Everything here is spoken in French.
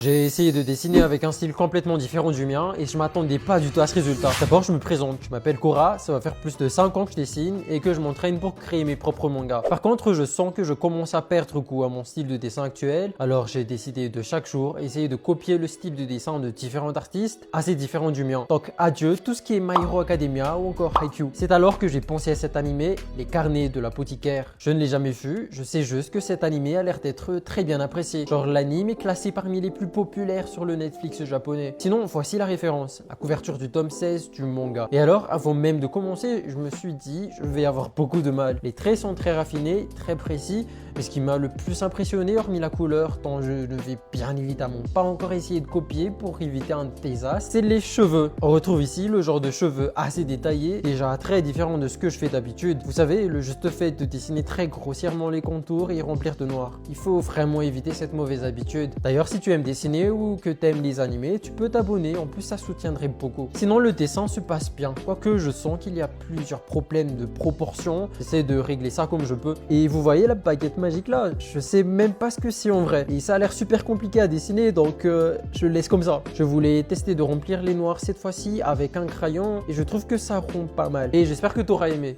J'ai essayé de dessiner avec un style complètement différent du mien et je m'attendais pas du tout à ce résultat. D'abord, je me présente, je m'appelle Cora, ça va faire plus de 5 ans que je dessine et que je m'entraîne pour créer mes propres mangas. Par contre, je sens que je commence à perdre goût à mon style de dessin actuel, alors j'ai décidé de chaque jour essayer de copier le style de dessin de différents artistes assez différents du mien. Donc adieu tout ce qui est My Hero Academia ou encore Haikyuu. C'est alors que j'ai pensé à cet animé, Les Carnets de l'apothicaire. Je ne l'ai jamais vu, je sais juste que cet animé a l'air d'être très bien apprécié. Genre l'anime est classé parmi les plus populaire sur le Netflix japonais. Sinon, voici la référence, la couverture du tome 16 du manga. Et alors, avant même de commencer, je me suis dit, je vais avoir beaucoup de mal. Les traits sont très raffinés, très précis, mais ce qui m'a le plus impressionné, hormis la couleur, tant je ne vais bien évidemment pas encore essayer de copier pour éviter un désastre, c'est les cheveux. On retrouve ici le genre de cheveux assez détaillés, déjà très différent de ce que je fais d'habitude. Vous savez, le juste fait de dessiner très grossièrement les contours et y remplir de noir. Il faut vraiment éviter cette mauvaise habitude. D'ailleurs, si tu aimes dessiner ou que tu aimes les animés, tu peux t'abonner, en plus ça soutiendrait beaucoup. Sinon, le dessin se passe bien, quoique je sens qu'il y a plusieurs problèmes de proportion. J'essaie de régler ça comme je peux. Et vous voyez la baguette magique là, je sais même pas ce que c'est en vrai. Et ça a l'air super compliqué à dessiner, donc je le laisse comme ça. Je voulais tester de remplir les noirs cette fois-ci avec un crayon et je trouve que ça rend pas mal. Et j'espère que tu auras aimé.